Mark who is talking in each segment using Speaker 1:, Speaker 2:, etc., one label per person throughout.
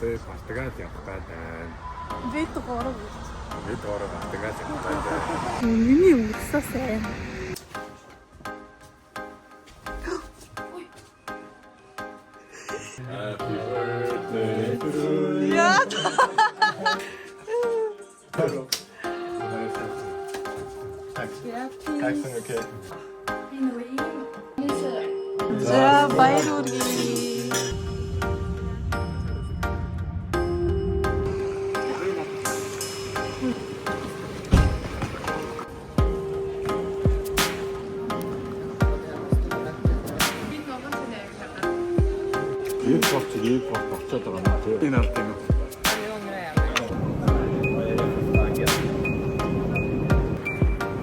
Speaker 1: Би Португал явах байна.
Speaker 2: Бид гурав.
Speaker 1: Бид гурав Португал явах байна.
Speaker 2: Миний үгсээ сайн.
Speaker 1: Happy birthday to you.
Speaker 2: Яа.
Speaker 1: Tack så mycket.
Speaker 2: За баяр хүргэе.
Speaker 1: Ийм болчиход байгаа юм тийм. Энэ ард юм.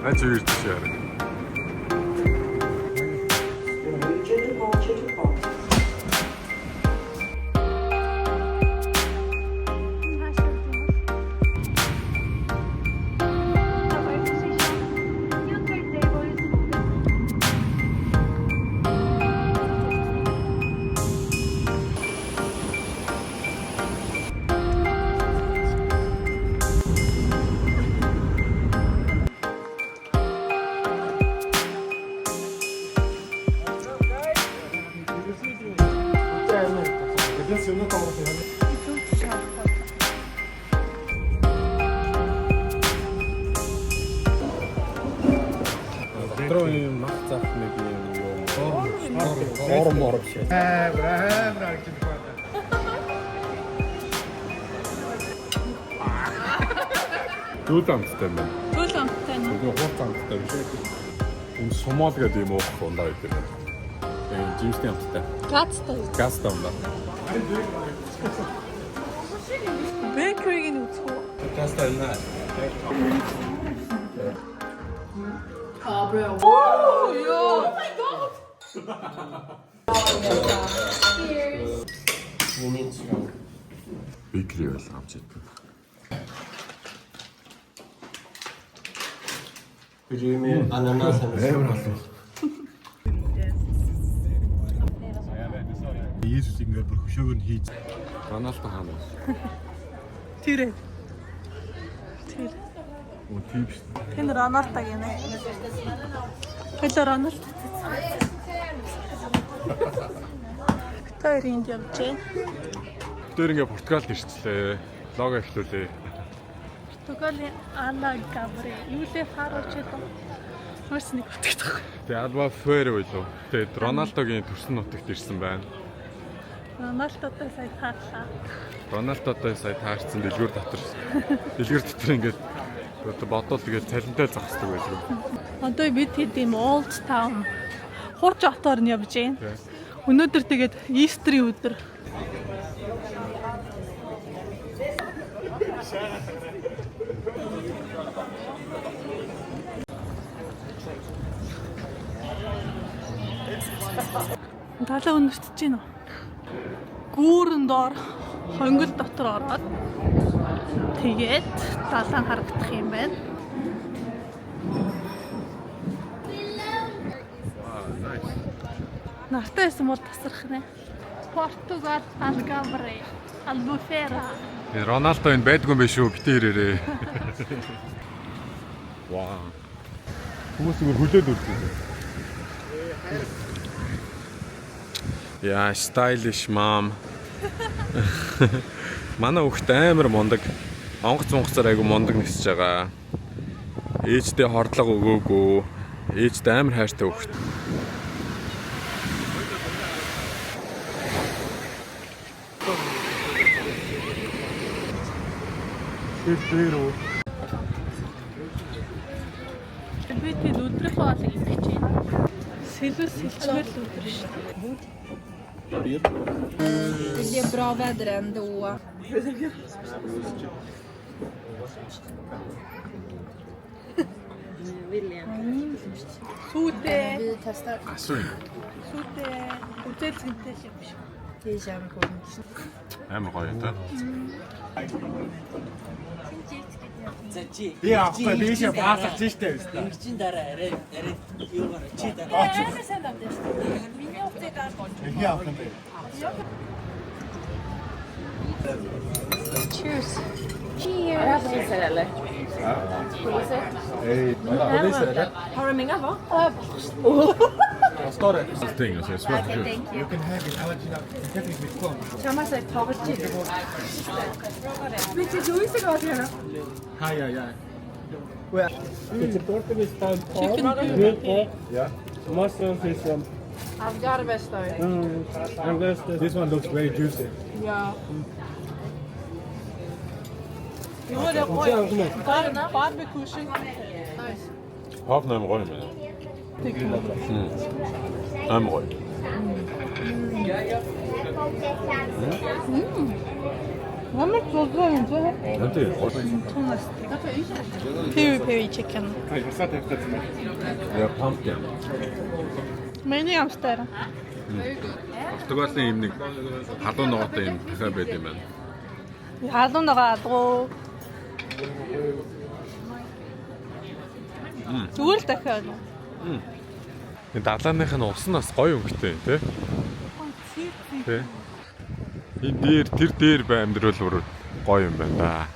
Speaker 1: Хачи ирж шээ. Троим мах зах нэг юм ормор биш. Бра гэж байна. Дүүлэмтэй юм.
Speaker 2: Дүүлэмтэй нь.
Speaker 1: Нөгөө хуурцаантай биш үү? Энэ Сомал гэдэг юм уу хондоо гэдэг. Жимсний амттай.
Speaker 2: Гацтай.
Speaker 1: Газтай юм да.
Speaker 2: Бэкерийг нь үзэх үү?
Speaker 1: Газтай юм аа.
Speaker 2: Bro. Oh, yo. Oh my god. Cheers.
Speaker 3: We need to go.
Speaker 1: Бикри байл авч идэх.
Speaker 3: Бирюмийн ананас
Speaker 1: Амар алуу. Иесус ингээд бүр хөшөөгөр нь хийж. Роналдо хаана?
Speaker 2: Тэр.
Speaker 1: Оо тийм шүү дээ.
Speaker 2: Тэр Роналдо гэнэ. Хэлээ Роналдо. Тэр энд явж байна.
Speaker 1: Тэр ингээд Португалд ирчлээ. Лого эхлүүлээ.
Speaker 2: Португалийн Ала Габре. Юу лээ харуулж байгаа. Маш нэг утгатай.
Speaker 1: Тэгээ Алба Фер байлоо. Тэгээд Роналдогийн төрсөн нутагт ирсэн байна.
Speaker 2: Роналдотой сая таарлаа.
Speaker 1: Роналдотой сая таарсан дэлгүүр дотор. Дэлгүүр дотор ингээд бодвол тэгээд цалинтай зогсдог байлгүй.
Speaker 2: Одоо бид хэдийн Old Town хурж хотоор нь явж байна. Өнөөдөр тэгээд Easter-ийн өдөр. Далаа өнөртөж байна уу? Гүүрэн доор хонгил дотор ороод тэгээд далайн харагдах юм байна. Нартай байсан бол тасрах нэ. Португал Алгабре, Албуфера.
Speaker 1: Роналдо энэ байдгүй юм биш үү? Битээ ирээрээ. Вау. Хүмүүс ингэ хүлээд үргэлээ. Яа, stylish mom. Манай хүүхд амар мундаг. Онгоцоор айгу мундаг нисэж байгаа. Ээждээ хордлого өгөөгүй. Ээждээ амар хайртай хүүхд. Тэрөө.
Speaker 2: Би тэд өдрийнхөө хоолыг идэж байна. Сэлвэр сэлчмэл өдөр шүү дээ.
Speaker 4: Det blir bra väder ändå.
Speaker 2: Сүүтэй.
Speaker 4: Vi testar.
Speaker 1: Асуу.
Speaker 2: Сүүтэй. Үтэл зэнтэй юм шиг.
Speaker 4: Det känns gott.
Speaker 1: Амар гоё та.
Speaker 5: Би авахгүй бишээ баасах тийштэй байна.
Speaker 3: Игчийн дараа арай юугаар чи дараа.
Speaker 2: Амар сайн авдаг шүү дээ. Миний хувьд гар гоо.
Speaker 5: Ихий авах юм бэ.
Speaker 4: Cheers.
Speaker 1: Thing as well.
Speaker 4: Thank you.
Speaker 5: You can have it. Allergy now. Getting with corn. Hi, yeah. Well, it's a Portuguese style pork. Grilled pork. Yeah. Mushroom fish one.
Speaker 2: I've got a best though.
Speaker 5: And this one looks very juicy.
Speaker 2: Yeah. 요거를 거의 바베큐 식.
Speaker 1: Хав нам гоё юм байна. Ам гоё.
Speaker 2: Ямар зузаа юм зөө.
Speaker 1: Үнтэй гоё.
Speaker 2: Peri chicken.
Speaker 1: Я pumpkin.
Speaker 2: Миний амстаар.
Speaker 1: Португалийн юм нэг халуун ногоотой юм кафе байд юм байна.
Speaker 2: Халуун байгаа алгуу. Зүгээр л дахиад.
Speaker 1: Энэ далааных нь ус нь бас гоё өнгөтэй тий. Тий. Энэ тэр дээр бай амьдрал бүр гоё юм байна да.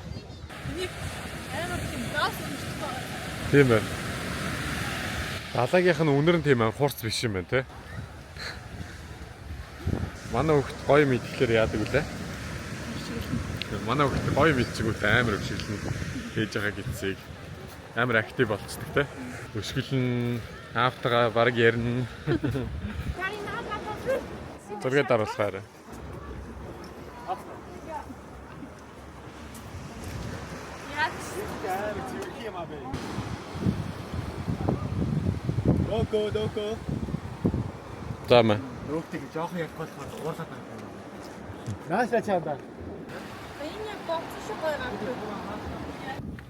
Speaker 1: Тийм байна. Далаагийнх нь үнэр нь тийм хурц биш юм байна тий. Манай хөлт гоё мэдхлээр яадаг үлээ. Манай хөлт гоё мэдчихвэл амар өвшиглэн хийж байгаа гидсийг амар актив болцдог тий. Өшгөлн аавтайгаа баг ярина. Зургийг даруулахаар.
Speaker 5: Доко.
Speaker 1: Замаа.
Speaker 5: Рухтыг жоохон ярих болохоор уурлаад байна. Наашаа чаадаа.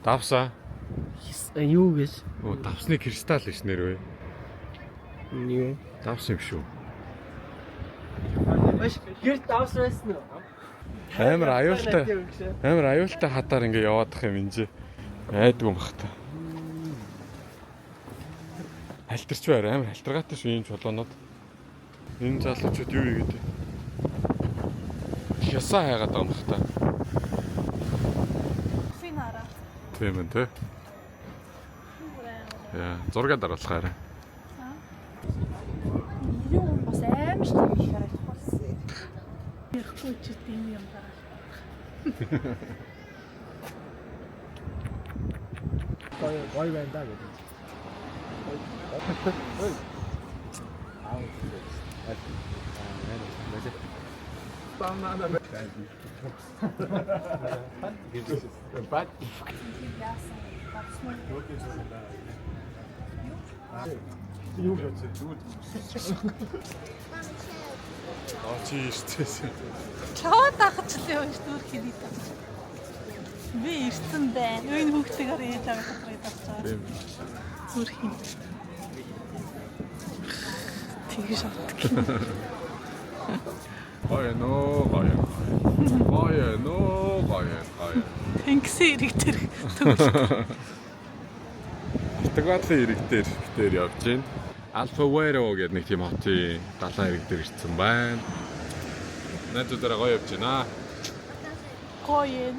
Speaker 1: Давсаа.
Speaker 3: Юу гэж?
Speaker 1: Оо, давсны кристалл биш нэр вэ?
Speaker 3: Юу?
Speaker 1: Давс юм шүү.
Speaker 3: Маш гэр давсрасан уу?
Speaker 1: Амар аюултай хатаар ингээ яваадах юм энэ. Айдгүй юм бах та. Халтарч байр амар халтаргаатай шүү энэ чулуунууд. Энэ залуучууд юу юм гэдэг. Хясаа хайгаад байгаа юм бах та.
Speaker 2: Финара.
Speaker 1: Тийм ээ тий. Яа, зураг даруулахаар.
Speaker 4: Юу бас амар шүү дээ харагдсан.
Speaker 2: Ихгүй ч тийм юм байна.
Speaker 5: Гой байна да гэдэг. Юу гэж зүгт.
Speaker 1: Чи ирсэн.
Speaker 2: Чаваа тахчихлаа юм шүү дээ хийх. Би ирсэн байна. Энэ хүүхдтэйгээр яаж авах вэ тасчаа.
Speaker 1: Тийм.
Speaker 2: Зүрхийн. Тэгэж авдаг.
Speaker 1: Гоё.
Speaker 2: Тэнгисийн ирэг тэр.
Speaker 1: Португалийн ирэг дээр явж байна. Alfaguero гэдэг нэг тийм хотын далайн ирэг дээр ирсэн байна. Найзуудаараа гоё явж байна. Гоё.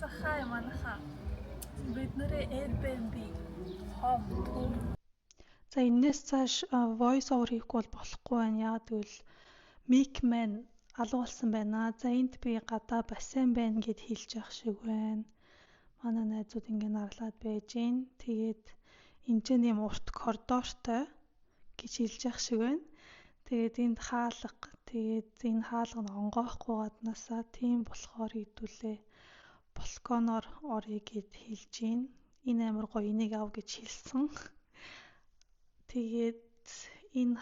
Speaker 2: Захай манаха. Бид нэрээ Airbnb хом. За энэс цааш voice over хийхгүй бол болохгүй байна. Яагаад гэвэл Mic-Man алгуулсан байна. За энд би гадаа бассейн байна гэд хэлж явах шиг байна. Манай найзууд ингэ нарлаад байж гин. Тэгээд энэ ч юм урт коридортой гэж хэлж явах шиг байна. Тэгээд энд хаалга. Тэгээд энэ хаалга нь онгоохгүй гаднасаа тийм болохоор хэдүүлээ балконоор орё гэд хэлж гин. Энэ амар гоё энийг ав гэж хэлсэн. Тэгээд энэ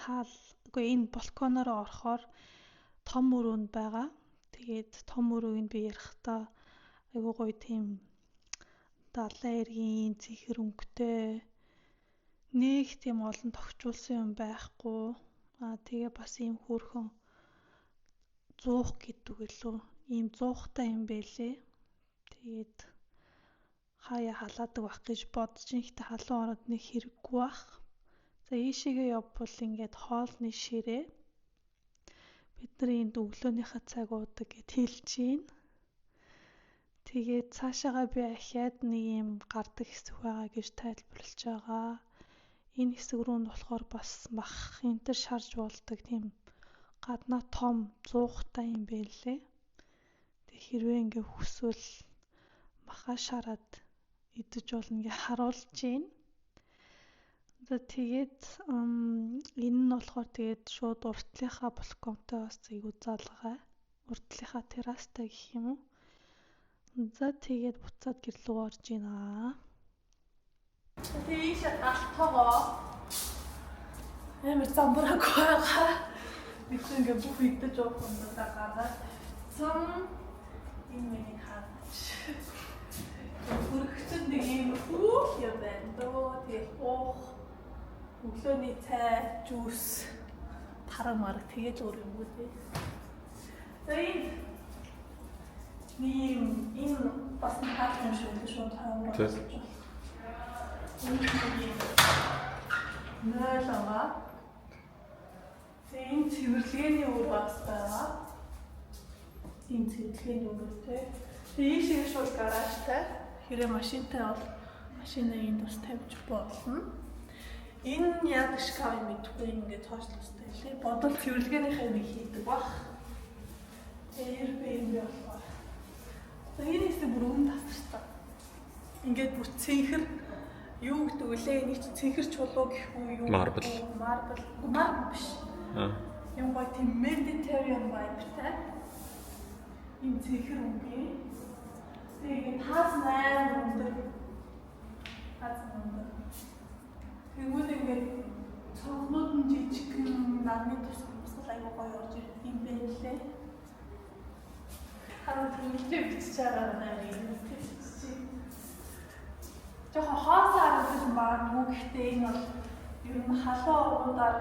Speaker 2: балконоор орохоор том өрөөнд байгаа. Тэгээд том өрөөнд би ярихдаа айгуу гоё тийм далайн эргийн зэхэр өнгөтэй нэг тийм олон тохижуулсан юм байхгүй. Тэгээ бас ийм хөөрхөн зуух гэдэг лөө ийм зуухтай юм байлээ. Тэгээд хаяа халаадаг байх гэж бодож ихтэй халуун ороод нэг хэрэггүй бах. За ийшээгээ явбал ингээд хоолны ширээ бидний энд өглөөнийхөө цаг уудаг гэд хэлж гин. Тэгээд цаашаага би ахиад нэг юм гардаг хэсэг байгаа гэж тайлбарлаж байгаа. Энэ хэсэг рүү нь болохоор бас мах энтер шарж болдог тийм гаднаа том зуухтай юм байлээ. Тэг хэрвээ ингээ хүсвэл махаа шараад идэж болно ингээ харуулж гин. За тэгээд энэ нь болохоор тэгээд шууд уртлынхаа балконтой бас айгуу залгаа. Уртлынхаа террастай гэх юм уу. За тэгээд буцаад гэрлүү орж гинэ. Тэгээд ийшээ галтгоо амар замбраг байгаа. Нэг ингээ бүх идэж уух юм даа гараад. Цом энэ миний хаач. Хүрхчэд нэг юм хүүх юм байна дөө. Тэгээд уух өглөөний цай, жуус, таран марг тэгээд өөр юм уу тий. За энэ бас хаач юм шүү таамаг болж байна. Нэлава. Энэ цэвэрлэгээний өөр бас байгаа. Энэ цэвэрлэгээний өөртэй. Тэгээд шиг шууд гаражтай. Хэрэг машинтай бол машинаа энд бас тавьж болно. Энэ яг шкаф мэдгүй ингээд тооцлостой лээ. Бодол цэвэрлэгээнийхээ нэг хийдэг бах. Airbnb болохоор. За энэ хэсэг бүр өмнө тасарсан. Ингээд бүр цэнхэр юу гэдэг үлээ нэг цэнхэр чулуу гэхгүй юу? Marble биш. Юм гоо тийм Mediterranean vibe-тай. Энэ цэнхэр үнгүй. Тэгээд таас 8 өндөр. Тэгвэл ингээд цонхнууд нь жижигхэн нарны тусгал аяга гоё орж ирэх юм байлээ. Харин тэмдэглээ бичиж байгаа нэр тийм. Жохо хаасаа харагдаж магадгүй гэхдээ энэ бол ер нь халуун орнуудаар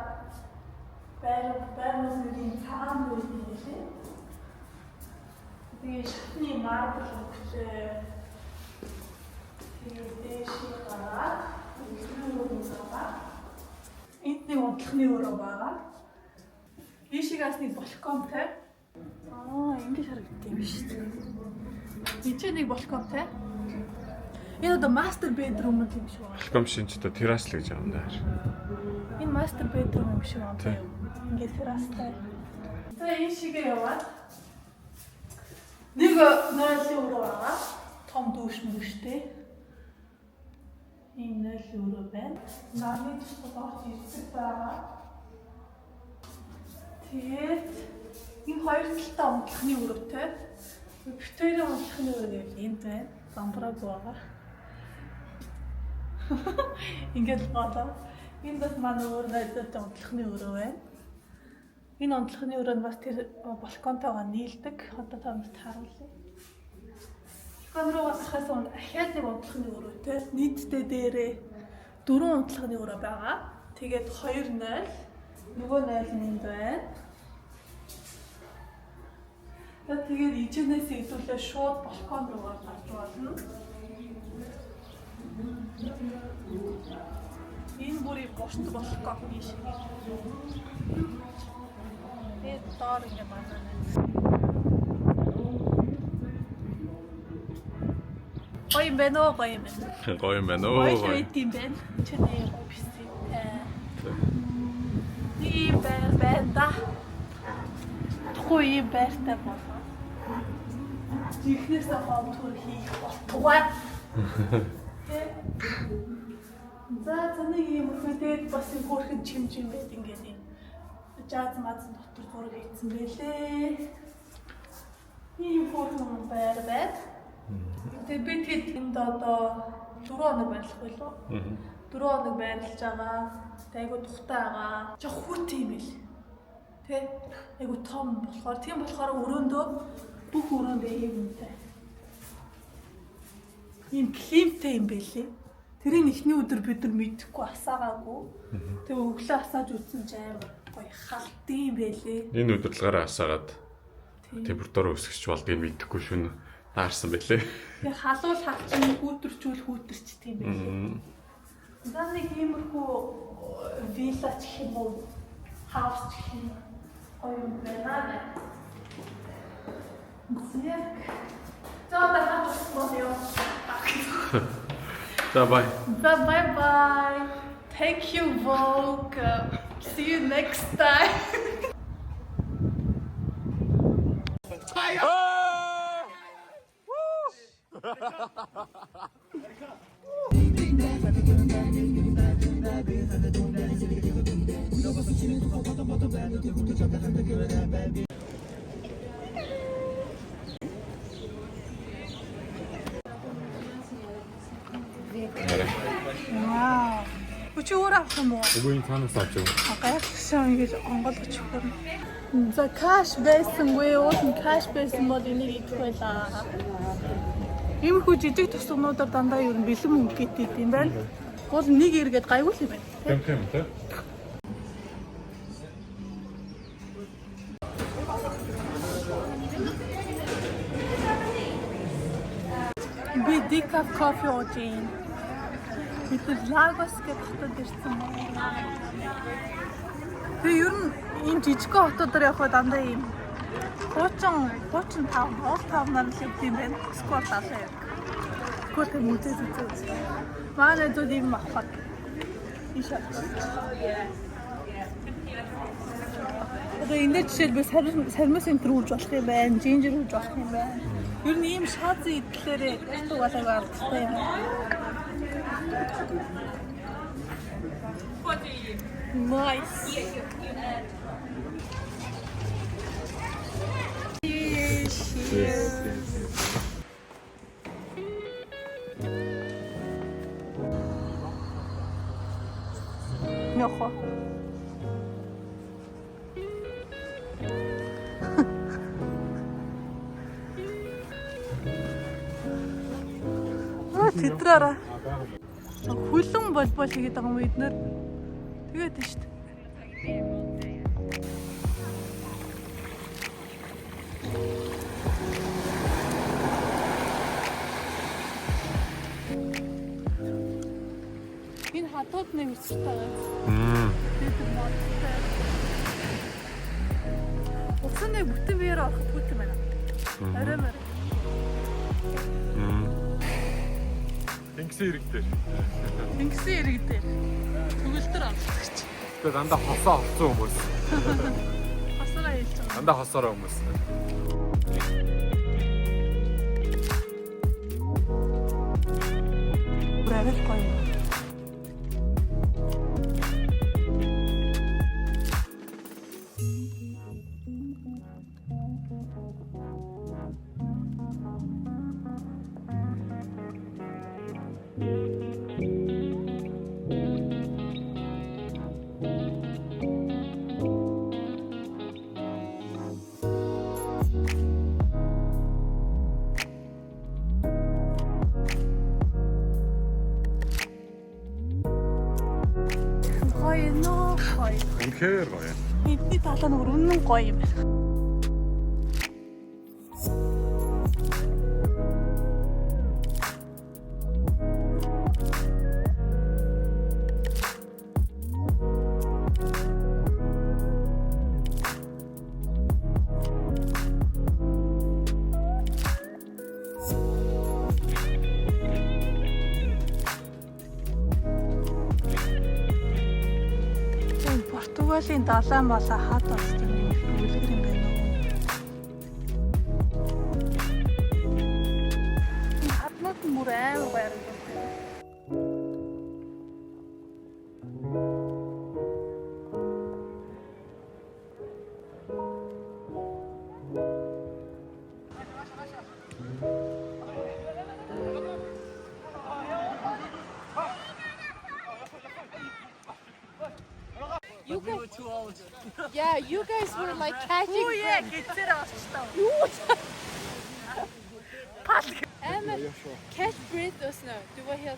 Speaker 2: байрнаас нэг юм цагаан байх юм лээ. Тэгээд шатны марбл өгчээ. Тэгээд дэшээ гараад энд нэг унтлахны өрөө байгаа. Ийшээс нэг балконтай. Ингэж харагддаг юм шүү дээ. Энд нэг балконтай. Энэ одоо мастер бедрум юм шиг байна.
Speaker 1: Балкон шинжтэй террас л гэж байгаа юм даа.
Speaker 2: Энэ мастер бедрум юм шиг байна. Ингээд террастай. За энэ шигээ яваад нэг нойлын өрөө байгаа. Том дүүш мөштэй. Энэ нойлын өрөө байна. Нарны тусгал орж ирдэг байгаа. Тэгээд энэ хоёр талтай унтлахны өрөөтэй. Битүүрийн унтлахны өрөө гэвэл энд байна. Замбраг байгаа. Ингээд болоо. Энэ бас манай өөр найзтай унтлахны өрөө байна. Энэ унтлахны өрөө нь бас тэр балконтойгоо нийлдэг. Одоо та нарт харуулъя. Балкон руу гарахаас өмнө ахиад нэг унтлахны өрөөтэй. Нийтдээ дээрээ 4 унтлахны өрөө байгаа. Тэгээд 2-0. Нөгөө 0 нь энд байна. Тэгээд ижинээс хэдүүлээ шууд балкон руу гарч болно. Энэ бүрий бошт балкон биш. Тэгээд доор ингээ манай. Гоё юм байна уу? Гоё юм байна.
Speaker 1: Гоё юм байна уу?
Speaker 2: Гоё юм байна. Чиний офистэй. Ийм байна да. Гоё байртай болоо. Жихнээс хамтур хийх болтугай. За нэг юм хөдөөд бас юм хөөрхөн чимжим байд ингээд юм. Жаз мазан дотор зураг хийсэн байлээ. Ийм хөөрхөн байр байд. Тэгээд би тэгэд энд одоо 4 хоног байрлах байлоо. 4 хоног байрлаж байгаа. Айгу тухтай байгаа. Жоо хүүт юм бэл. Тэ айгу том болохоор тийм болохоор өрөөндөө бүх өрөөндөө юмтай. Ийм климтэй юм бэлээ. Тэрийн эхний өдөр бид нар мэдэхгүй асаагаагүй. Тэгээ өглөө асааж үзсэн ч амар гоё халтын юм бэлээ.
Speaker 1: Энэ удирдлагаараа асаагаад температураа өсгөж болдгийг мэдэхгүй шүн таарсан байлээ.
Speaker 2: Тэгээ халуул халчин хүүтэрчүүл хүүтэрчдэг юм байна. За нэг иймэрхүү вилла ч гэх юм уу, хаус ч гэх юм гоё юм байна. Зэрэг. За одоо хатсан юм.
Speaker 1: За бай.
Speaker 2: За bye. Thank you, Vogue. See you next time. Wow. Чи өөр авах юм уу?
Speaker 1: Үгүй энэ цаанаас авч байгаа.
Speaker 2: Гайхсан ингэж онгойлгоч хөрнө. За каш байсангүй уул нь каш байсан бол энийг идэх байлаа. Иймэрхүү жижиг тусгнуудаар дандаа юу бэлэн мөнгө гэдэг юм байна. Гол нэг эргээд гайгүй л юм байна.
Speaker 1: Тийм тийм.
Speaker 2: Би decaf coffee ууж. Бид Лагос гэх хотод ирсэн байна. Тэгээ ер нь энэ жижиг хотуудаар явхад дандаа ийм 35 уул тавнаар л явд юм байна. Скор талаа яг. Скор тэм үзээд үзээ. Манай дүүд ийм махад. Ишаа. Одоо энэ жишээлбэл сармис центр үүж болох юм байна. Жинжер үүж болох юм байна. Ер нь ийм шаазын идлээрээ тугаалаг алдсан юм байна. Nice. Cheers. Нөхө. Тэдраараа. Хүлэн болбол хийгээд байгаа юм эднэр. Тэгээд тийм шүү дээ. Энэ хатууд нэг үстэй байгаа. Уцны бүтэн биеэр орох бүт юм байна. Арай мөр.
Speaker 1: Тэнгисийн ирэг дээр.
Speaker 2: Тэнгисийн ирэг дээр. Төгөлдөр амсдаг ч.
Speaker 1: Тэгээ дандаа хосоо олцсон хүмүүс.
Speaker 2: Хосороо хэлж байгаа.
Speaker 1: Дандаа хосороо хүмүүс.
Speaker 2: Брэвэл гоё.
Speaker 1: Үнэхээр гоё.
Speaker 2: Эдний талаа нь үнэн гоё юм байна. Португалийн далайн болоо хад болсон юм үлгэр юм байна уу? Хаднууд мөр амар баяр юм.
Speaker 4: Yeah, you guys were like catching.
Speaker 2: Oh yeah, гэцээр авчихсан.
Speaker 4: Emma, catch breath or snow. Do I heal?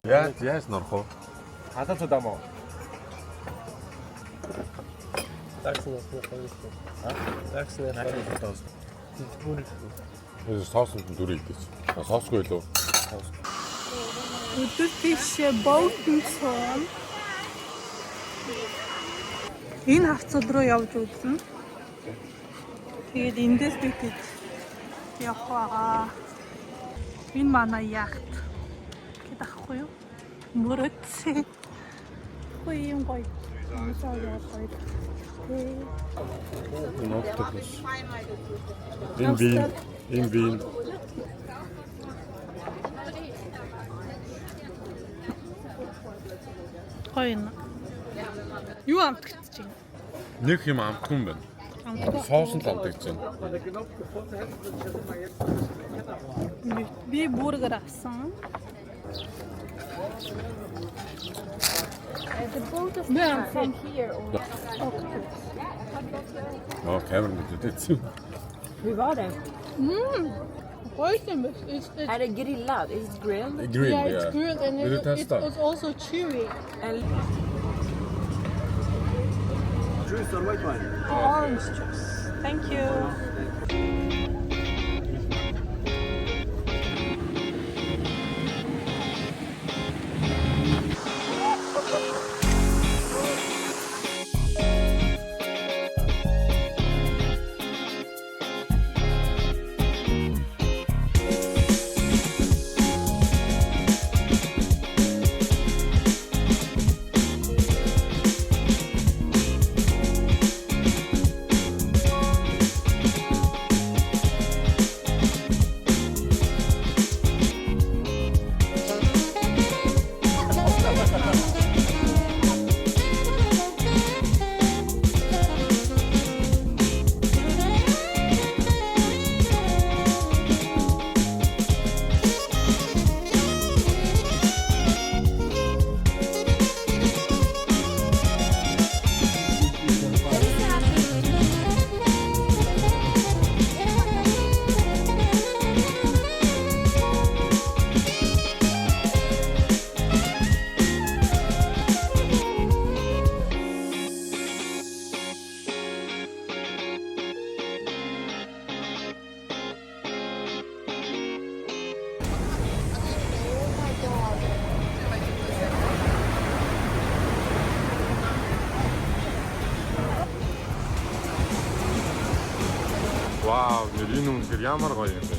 Speaker 1: Яаж норох вэ?
Speaker 5: Хадалт даа мó. Такснаас нөхөөрсөн. Такснаас хадалт.
Speaker 1: Соосонд дүрээ идэж. Соосгүй лөө.
Speaker 2: Өдөр тийш боутон сон. Энэ хавцал руу явж үзсэн. Тэгээд эндээс битэд явах байгаа. Энэ манай яхт. Гэт ахгүй юу? Мөрөцсөн. Хөөе юм гоё. Мусаа явах гоё.
Speaker 1: Ноктопус. Энэ бин.
Speaker 2: Гоё нэ. Юу амтгч чинь?
Speaker 1: Нэг юм амтгүй юм байна. Соос нь л амтгч байна.
Speaker 2: Би бургер авсан.
Speaker 4: The boat is
Speaker 2: Yeah,
Speaker 4: from here or
Speaker 1: Камер мэдээдсэн.
Speaker 3: Hur var det?
Speaker 2: Гоё юм бэ?
Speaker 3: Är det grillad? Is it grilled?
Speaker 1: Green,
Speaker 2: Yeah, it's grilled and
Speaker 1: Vill du
Speaker 2: it
Speaker 1: testa?
Speaker 2: was also chewy.
Speaker 3: Eller...
Speaker 5: Juice or white wine?
Speaker 2: Orange juice. Thank you.
Speaker 1: Вау, энэ үнэхээр ямар гоё юм бэ?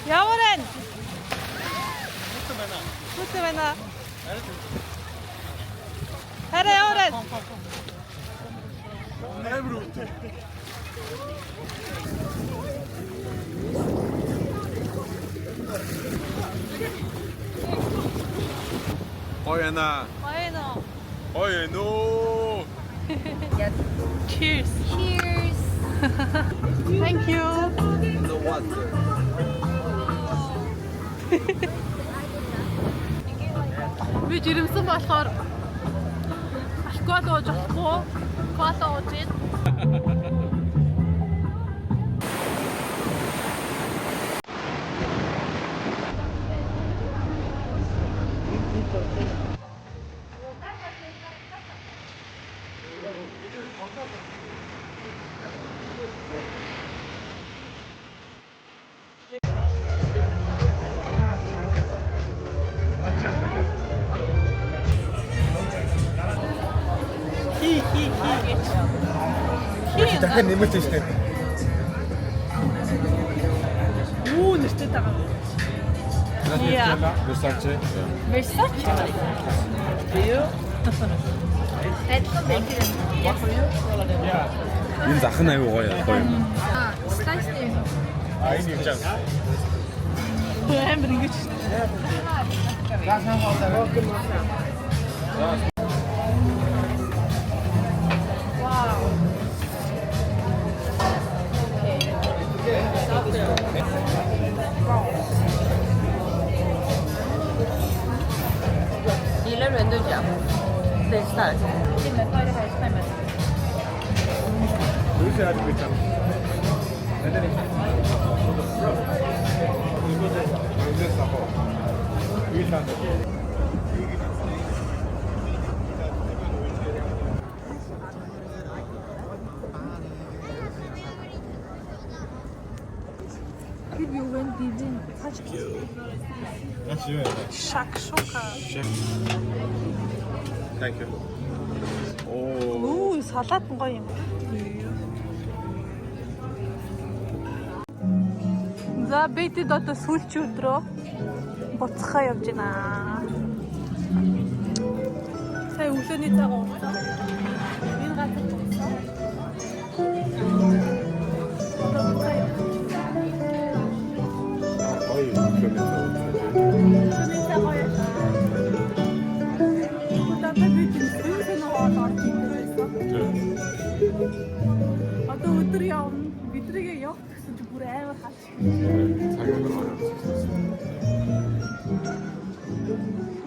Speaker 2: Яварен. Хөтө байна. Хараа яварен.
Speaker 1: Ойна.
Speaker 2: Bueno.
Speaker 1: Ойно.
Speaker 2: Cheers.
Speaker 4: cheers.
Speaker 2: Thank you. Би жирэмсэн болохоор алкол ууж болохгүй. Кола ууж ийн.
Speaker 1: дахиад нэмэлт шүү дээ.
Speaker 2: Юу нэртэй байгаа.
Speaker 1: Versace.
Speaker 4: Versace. Адилхан бэкер.
Speaker 1: Энэ зах нь аюу гоё.
Speaker 4: Стайс юм.
Speaker 1: Энэ юм жаа.
Speaker 2: Амар ингэж.
Speaker 3: 你的人都讲，Versace。
Speaker 2: Шакшука.
Speaker 1: Thank you.
Speaker 2: Оо, салаад нь гоё юм. За бидэд одоо сүүлчийн өдрөө буцахаа явж байна. Сая өглөөний цагаан уусаа. Энэ газар буцсан.
Speaker 1: Ой, өглөөний
Speaker 2: одоо өдөр явна. Бидрийгээ явах гэсэн чи бүр амар хаач.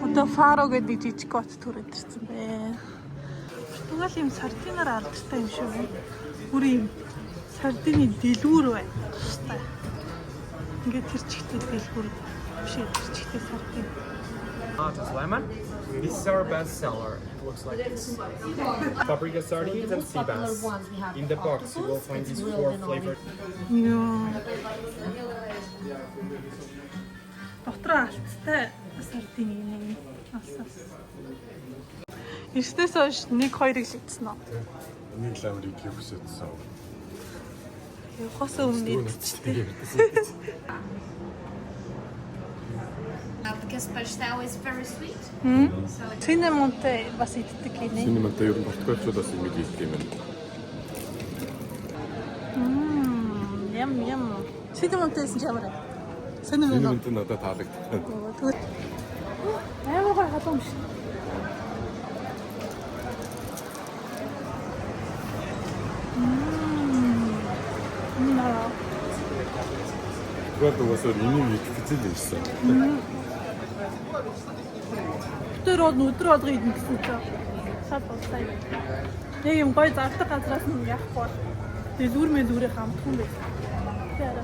Speaker 2: Одоо Фаро гэдэг жижиг гот төрөд ирсэн бэ. Португал юм сардинаар алдартай юм шүү. Бүр юм сардины дэлгүүр байна. Тустай. Ингээд тэр чигтэй дэлгүүр биш тэр чигтэй сардин.
Speaker 5: Just lemon. This is our best seller. It looks like this. Paprika sardines and sea bass. In the box, you will find these 4 flavored.
Speaker 2: Йоо. Дотроо алттай сардин юм алсаас. Эртнээс хойш 1-2-ыг шигдсэн үү?
Speaker 1: Нэг ламрыг хийвсэдсэн.
Speaker 2: Явахаас өмнө идчихтэй.
Speaker 4: Because pastel is very sweet.
Speaker 2: Цинамонтэй бас иддэг гинэ.
Speaker 1: Синемантай ер нь португалчуудаас юм ийдэг юм байна.
Speaker 2: Ям. Цинамонтэйсэн ч ямар вэ? Цинамон.
Speaker 1: Синемантай надад таалагдсан.
Speaker 2: Тэгвэл аймаг хатам шүү.
Speaker 1: Тэгвэл угаасаа энийг идэх гэж л ирсэн.
Speaker 2: Өдөр болго идэх гэсэн чинь шал болтой. Нэг юм гоё зардаг газраас нь явахгүй. Дэлгүүр мэлгүүрээ хамтхан байх. Тэрэ.